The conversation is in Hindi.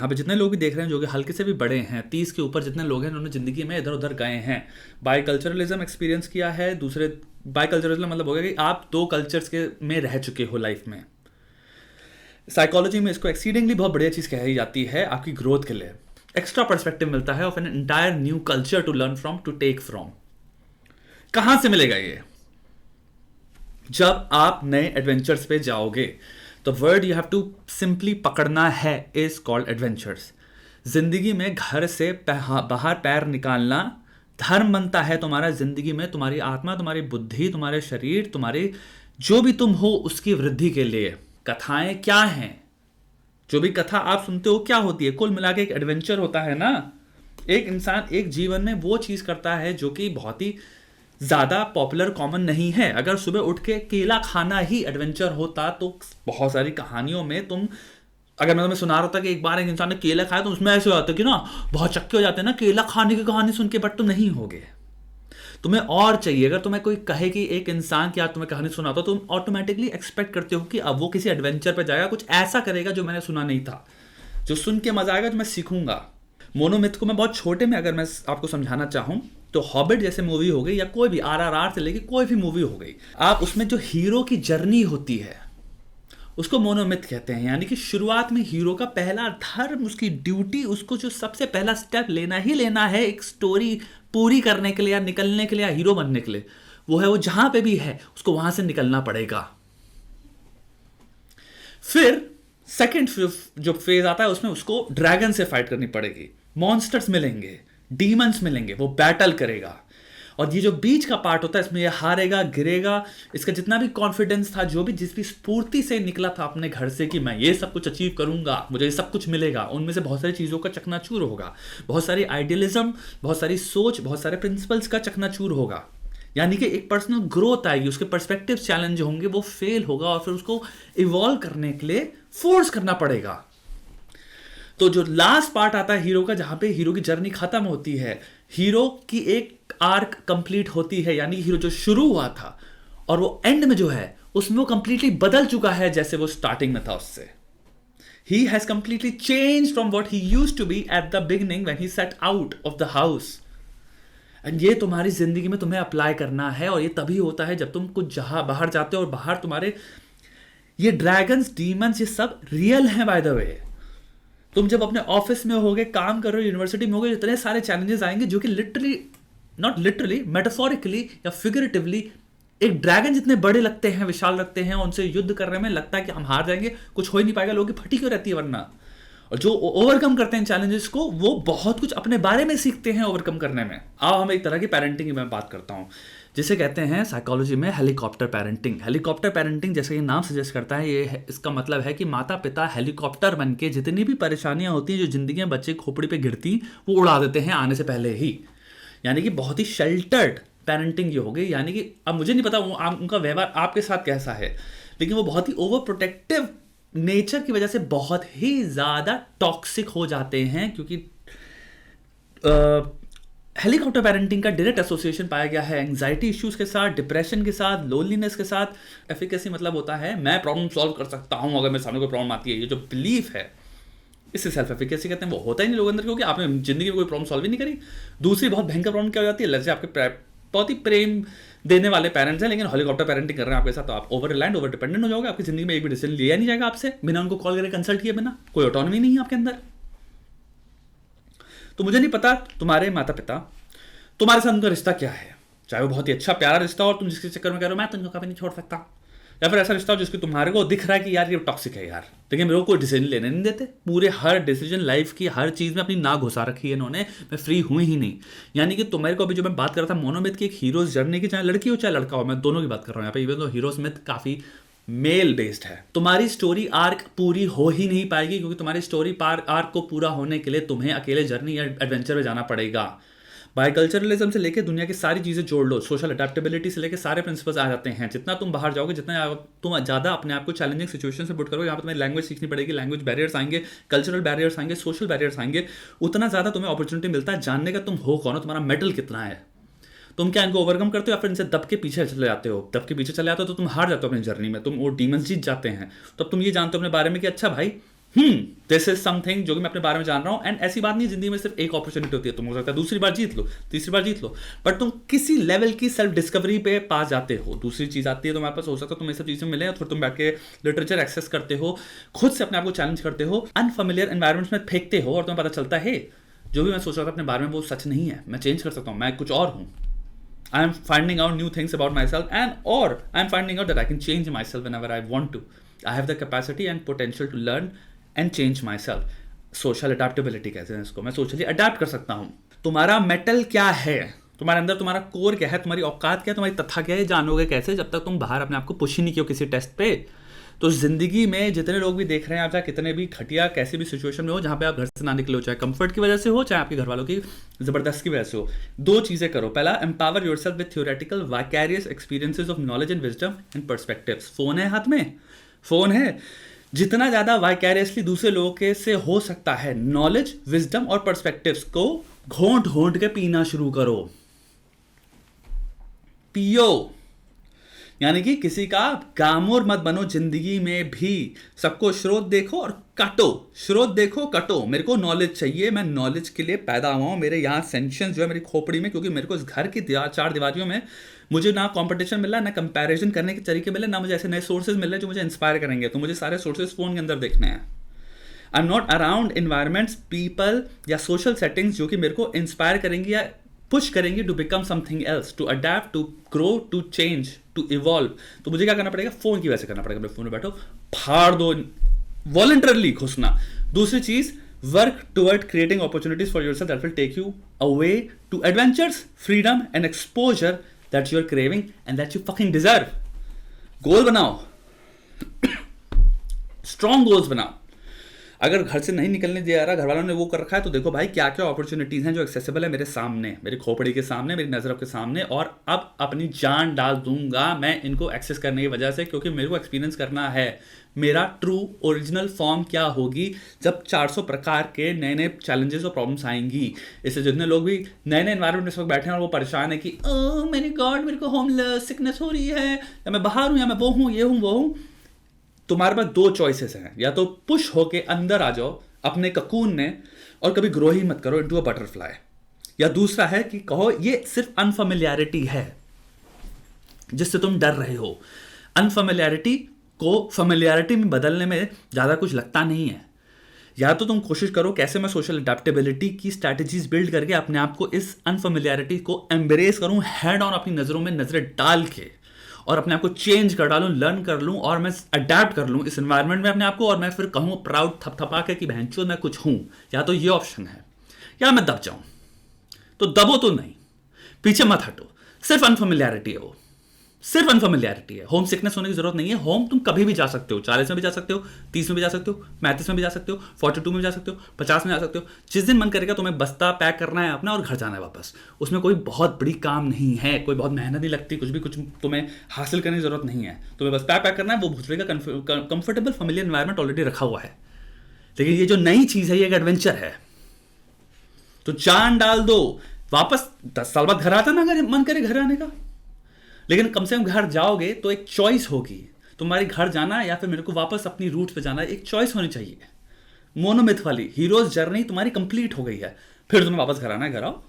यहाँ पे जितने लोग भी देख रहे हैं जो कि हल्के से भी बड़े हैं, 30 के ऊपर जितने लोग हैं, उन्होंने ज़िंदगी में इधर उधर गए हैं, बाईकल्चरलिज्म एक्सपीरियंस किया है। दूसरे बाईकल्चरलिज्म मतलब हो गया कि आप दो कल्चर्स के में रह चुके हो लाइफ में। साइकोलॉजी में इसको एक्सीडिंगली बहुत बढ़िया चीज़ कही जाती है आपकी ग्रोथ के लिए। एक्स्ट्रा पर्सपेक्टिव मिलता है of an entire new culture to learn from, to take from. कहाँ से मिलेगा ये? जब आप नए एडवेंचर्स पे जाओगे। The word you have to simply पकड़ना है इज कॉल्ड एडवेंचर्स। जिंदगी में घर से बाहर पैर निकालना धर्म बनता है तुम्हारा। जिंदगी में तुम्हारी आत्मा, तुम्हारी बुद्धि, तुम्हारे शरीर, तुम्हारे जो भी तुम हो उसकी वृद्धि के लिए। कथाएं क्या हैं? जो भी कथा आप सुनते हो क्या होती है? कुल मिला के एक एडवेंचर होता है ना। एक इंसान एक जीवन में वो चीज करता है जो कि बहुत ही ज्यादा पॉपुलर कॉमन नहीं है। अगर सुबह उठ के केला खाना ही एडवेंचर होता तो बहुत सारी कहानियों में तुम, अगर मैं तुम्हें सुना रहा था कि एक बार एक इंसान ने केला खाया तो उसमें ऐसे हो जाता कि ना बहुत चक्के हो जाते हैं ना केला खाने की कहानी सुन के, बट तुम नहीं होगे। तुम्हें और चाहिए। अगर तुम्हें कोई कहे कि एक इंसान की आज तुम्हें कहानी सुनाता तो तुम ऑटोमेटिकली एक्सपेक्ट करते हो कि अब वो किसी एडवेंचर पे जाएगा, कुछ ऐसा करेगा जो मैंने सुना नहीं था, जो सुन के मजा आएगा, जो मैं सीखूंगा। मोनोमिथ को मैं बहुत छोटे में अगर मैं आपको समझाना चाहूं तो हॉबिट जैसे मूवी हो गई या कोई भी RRR से लेके कोई भी मूवी हो गई, आप उसमें जो हीरो की जर्नी होती है उसको मोनोमिथ कहते हैं। यानी कि शुरुआत में हीरो का पहला धर्म, उसकी ड्यूटी, उसको जो सबसे पहला स्टेप लेना ही लेना है एक स्टोरी पूरी करने के लिए या निकलने के लिए या हीरो बनने के लिए, वो है वो जहां पे भी है उसको वहां से निकलना पड़ेगा। फिर सेकंड जो फेज आता है उसमें उसको ड्रैगन से फाइट करनी पड़ेगी, मॉन्स्टर्स मिलेंगे, डीमंस मिलेंगे, वो बैटल करेगा। और ये जो बीच का पार्ट होता है इसमें ये हारेगा, गिरेगा, इसका जितना भी कॉन्फिडेंस था, जो भी जिस भी स्फूर्ति से निकला था अपने घर से कि मैं ये सब कुछ अचीव करूंगा, मुझे ये सब कुछ मिलेगा, उनमें से बहुत सारी चीज़ों का चकनाचूर होगा, बहुत सारी आइडियलिज्म, बहुत सारी सोच, बहुत सारे प्रिंसिपल्स का चकनाचूर होगा। यानी कि एक पर्सनल ग्रोथ आएगी, उसके पर्सपेक्टिव चैलेंज होंगे, वो फेल होगा और फिर उसको इवॉल्व करने के लिए फोर्स करना पड़ेगा। तो जो लास्ट पार्ट आता है हीरो का, जहां पे हीरो की जर्नी खत्म होती है, हीरो की एक आर्क कंप्लीट होती है, यानी हीरो जो शुरू हुआ था और वो एंड में जो है उसमें वो कंप्लीटली बदल चुका है जैसे वो स्टार्टिंग में था उससे। He has completely change from what he used to be at the beginning when he set out of the house. And ये तुम्हारी जिंदगी में तुम्हें अप्लाई करना है, और ये तभी होता है जब तुम कुछ जहां बाहर जाते हो और बाहर तुम्हारे ये ड्रैगन्स, डीमंस, ये सब रियल हैं बाय द वे। तुम जब अपने ऑफिस में होगे, काम कर रहे हो, यूनिवर्सिटी में होगे, इतने सारे चैलेंजेस आएंगे जो कि लिटरली, नॉट लिटरली, मेटाफोरिकली या फिगरेटिवली एक ड्रैगन जितने बड़े लगते हैं, विशाल लगते हैं, उनसे युद्ध करने में लगता है कि हम हार जाएंगे, कुछ हो ही नहीं पाएगा, लोगों की फटी क्यों रहती है वरना। और जो ओवरकम करते हैं चैलेंजेस को, वो बहुत कुछ अपने बारे में सीखते हैं ओवरकम करने में। आओ हम एक तरह की पेरेंटिंग की मैं बात करता हूँ, जिसे कहते हैं साइकोलॉजी में हेलीकॉप्टर पेरेंटिंग। हेलीकॉप्टर पेरेंटिंग जैसे कि नाम सजेस्ट करता है, इसका मतलब है कि माता पिता हेलीकॉप्टर बन के जितनी भी परेशानियां होती हैं जो जिंदगी में बच्चे खोपड़ी पे गिरती, वो उड़ा देते हैं आने से पहले ही। यानी कि बहुत ही शेल्टर्ड पेरेंटिंग ये हो गई। यानी कि अब मुझे नहीं पता उनका व्यवहार आपके साथ कैसा है, लेकिन वो बहुत ही ओवर प्रोटेक्टिव नेचर की वजह से बहुत ही ज्यादा टॉक्सिक हो जाते हैं, क्योंकि हेलीकॉप्टर पेरेंटिंग का डायरेक्ट एसोसिएशन पाया गया है एंजाइटी इश्यूज के साथ, डिप्रेशन के साथ, लोनलीनेस के साथ। एफिकेसी मतलब होता है मैं प्रॉब्लम सॉल्व कर सकता हूं अगर मेरे सामने कोई प्रॉब्लम आती है। ये जो बिलीफ है इसे सेल्फ एफिकेसी कहते हैं। वो होता ही नहीं लोगों के अंदर, क्योंकि आपने जिंदगी में कोई प्रॉब्लम सॉल्व ही नहीं करी। दूसरी बहुत भयंकर प्रॉब्लम क्या हो जाती है, जैसे आपके बहुत ही प्रेम देने वाले पेरेंट्स हैं लेकिन हेलीकॉप्टर पेरेंटिंग कर रहे हैं आपके साथ, तो आप ओवर रिलायंट, ओवर डिपेंडेंट हो जाओगे। आपकी जिंदगी में एक भी डिसीजन लिया नहीं जाएगा आपसे बिना उनको कॉल करके, कंसल्ट किए बिना। कोई ऑटोनॉमी नहीं है आपके अंदर। तो मुझे नहीं पता तुम्हारे माता पिता, तुम्हारे साथ उनका रिश्ता क्या है, चाहे वो बहुत ही अच्छा प्यारा रिश्ता हो और तुम जिसके चक्कर में कह रहे हो मैं तुमको कभी नहीं छोड़ सकता, या फिर ऐसा रिश्ता हो जिसको तुम्हारे को दिख रहा है कि यार ये टॉक्सिक है यार, लेकिन मेरे को कोई डिसीजन लेने नहीं देते। पूरे हर डिसीजन लाइफ की हर चीज में अपनी ना घुसा रखी है इन्होंने, मैं फ्री हुई ही नहीं। यानी कि तुम्हारे को अभी जो मैं बात कर रहा था मोनोमिथ की एक हीरोज जर्नी की, चाहे लड़की हो चाहे लड़का हो, मैं दोनों की बात कर रहा हूँ यहाँ पे। इवन तो हीरोज मिथ काफी मेल बेस्ड है। तुम्हारी स्टोरी आर्क पूरी हो ही नहीं पाएगी, क्योंकि तुम्हारी स्टोरी आर्क को पूरा होने के लिए तुम्हें अकेले जर्नी या एडवेंचर में जाना पड़ेगा। बाइकल्चरलिज्म से लेकर दुनिया की सारी चीज़ें जोड़ लो, सोशल अडेप्टेबिलिटी से लेकर सारे प्रिंसिपल्स आ जाते हैं। जितना तुम बाहर जाओगे, जितना तुम ज़्यादा अपने आप को चैलेंजिंग सिचुएशन से पुट करोगे, यहाँ पर तुम्हें लैंग्वेज सीखनी पड़ेगी, लैंग्वेज बैरियर्स आएंगे, कल्चरल बैरियर्स आएंगे, सोशल बैरियर्स आएंगे, उतना ज़्यादा तुम्हें अपॉर्चुनिटी मिलता है जानने का तुम हो कौन हो, तुम्हारा मेटल कितना है, तुम क्या इनको ओवरकम करते हो या फिर इनसे दब के पीछे चले जाते हो। दब के पीछे चले जाते हो तो तुम हार जाते हो अपनी जर्नी में, तुम वो डीमंस जीत जाते हैं। तो अब तुम ये जानते हो अपने बारे में कि अच्छा भाई दिस इज समथिंग जो कि मैं अपने बारे में जान रहा हूं। एंड ऐसी बात नहीं, जिंदगी में सिर्फ एक अपॉर्चुनिटी होती है, तुम हो सकता है दूसरी बार जीत लो, तीसरी बार जीत लो, बट तुम किसी लेवल की सेल्फ डिस्कवरी पे पास जाते हो। दूसरी चीज आती है तुम्हारे पास, हो सकता है तुम्हें सब चीजें मिले और फिर तुम बैठ के लिटरेचर एक्सेस करते हो, खुद से अपने आप को चैलेंज करते हो, अनफेमिलियर एनवायरमेंट्स में फेंकते हो और तुम्हें पता चलता है जो भी मैं सोच रहा था अपने बारे में वो सच नहीं है, मैं चेंज कर सकता हूँ, मैं कुछ और हूँ। I am finding out new things about myself, or I am finding out that I can change myself whenever I want to. I have the capacity and potential to learn and change myself. Social adaptability कहते हैं इसको, मैं socially adapt कर सकता हूँ। तुम्हारा मेटल क्या है, तुम्हारे अंदर तुम्हारा कोर क्या है, तुम्हारी औकात क्या है, तुम्हारी तथ्य क्या है, जानोगे कैसे जब तक तुम बाहर अपने आप को पुश ही नहीं किया किसी टेस्ट पे। तो जिंदगी में जितने लोग भी देख रहे हैं आप, चाहे कितने भी घटिया कैसी भी सिचुएशन में हो जहां पे आप घर से ना निकले हो, चाहे कंफर्ट की वजह से हो, चाहे आपके घर वालों की जबरदस्त की वजह से हो, दो चीजें करो। पहला, empower yourself with theoretical vicarious experiences of knowledge and wisdom and perspectives. Phone है हाथ में, फोन है, जितना ज्यादा वाइकैरियसली दूसरे लोगों के से हो सकता है नॉलेज, विजडम और पर्सपेक्टिव्स को घोंट घोंट के पीना शुरू करो, पियो। यानी कि किसी का गामोर मत बनो जिंदगी में भी, सबको स्रोत देखो और काटो, स्रोत देखो कटो। मेरे को नॉलेज चाहिए, मैं नॉलेज के लिए पैदा हुआ हूं, मेरे यहाँ सेंशंस जो है मेरी खोपड़ी में, क्योंकि मेरे को इस घर की चार दीवारियों में मुझे ना कंपटीशन मिल रहा है, ना कंपैरिजन करने के तरीके मिले, ना मुझे ऐसे नए सोर्सेज मिल रहे हैं जो मुझे इंस्पायर करेंगे। तो मुझे सारे सोर्सेज फोन के अंदर देखने हैं। I am not around environments, people या सोशल सेटिंग्स जो कि मेरे को इंस्पायर करेंगी या पुश करेंगी to become something else, to adapt, to grow, to change, to evolve. तो मुझे क्या करना पड़ेगा, फोन की वजह से करना पड़ेगा। अपने फोन में बैठो, फाड़ दो, वॉलंटरली घुसना। दूसरी चीज, work toward creating opportunities for yourself that will take you away to adventures, freedom and exposure that you are craving and that you fucking deserve. Goal बनाओ, स्ट्रॉन्ग गोल्स बनाओ। अगर घर से नहीं निकलने दिया रहा, घर वालों ने वो कर रखा है, तो देखो भाई क्या क्या अपॉर्चुनिटीज हैं जो एक्सेसिबल है मेरे सामने, मेरी खोपड़ी के सामने, मेरी नजरों के सामने, और अब अपनी जान डाल दूंगा मैं इनको एक्सेस करने की वजह से, क्योंकि मेरे को एक्सपीरियंस करना है मेरा ट्रू ओरिजिनल फॉर्म क्या होगी जब 400 प्रकार के नए नए चैलेंजेस और प्रॉब्लम्स आएंगी। इससे जितने लोग भी नए नए एनवायरमेंट में इस वक्त बैठे हैं और वो परेशान है कि ओह मेरे गॉड मेरे को होमलेस सिकनेस हो रही है, या मैं बाहर हूँ, या मैं वो हूँ, ये हूँ, वो हूँ, तुम्हारे पास दो चॉइसेस हैं। या तो पुश होके अंदर आ जाओ अपने ककून में और कभी ग्रो ही मत करो इनटू अ बटरफ्लाई, या दूसरा है कि कहो ये सिर्फ अनफेमिलियरिटी है जिससे तुम डर रहे हो। अनफेमिलियरिटी को फेमिलियरिटी में बदलने में ज्यादा कुछ लगता नहीं है। या तो तुम कोशिश करो कैसे मैं सोशल अडेप्टेबिलिटी की स्ट्रैटेजीज बिल्ड करके अपने आप को इस अनफेमिलियरिटी को एम्ब्रेस करूं, हेड ऑन अपनी नजरों में नजरें डाल के, और अपने आप को चेंज कर डालूं, लर्न कर लूं, और मैं अडेप्ट कर लूं इस एनवायरनमेंट में अपने आप को, और मैं फिर कहूं प्राउड थपथपा के कि बहनचोद मैं कुछ हूं। या तो ये ऑप्शन है, या मैं दब जाऊं। तो दबो तो नहीं, पीछे मत हटो, सिर्फ अनफेमिलियरिटी है वो, सिर्फ अनफेमिलियरिटी है। होम सिकनेस होने की जरूरत नहीं है। होम तुम कभी भी जा सकते हो, 40 में भी जा सकते हो, 30 में भी जा सकते हो, 35 में भी जा सकते हो, 42 में भी जा सकते हो, 50 में जा सकते हो। जिस दिन मन करेगा तुम्हें बस्ता पैक करना है अपना और घर जाना है वापस। उसमें कोई बहुत बड़ी काम नहीं है, कोई बहुत मेहनत नहीं लगती, कुछ तुम्हें हासिल करने की जरूरत नहीं है। तुम्हें बस पैक करना है, वो भूतरे का कंफर्टेबल फेमिलियर एनवायरमेंट ऑलरेडी रखा हुआ है। लेकिन ये जो नई चीज है ये एक एडवेंचर है, तो जान डाल दो। वापस 10 साल बाद घर आता ना, अगर मन करे घर आने का, लेकिन कम से कम घर जाओगे तो एक चॉइस होगी, तुम्हारी घर जाना या फिर मेरे को वापस अपनी रूट पे जाना, एक चॉइस होनी चाहिए। मोनोमिथ वाली हीरोज जर्नी तुम्हारी कंप्लीट हो गई है, फिर तुम्हें वापस घर आना है, घर आओ।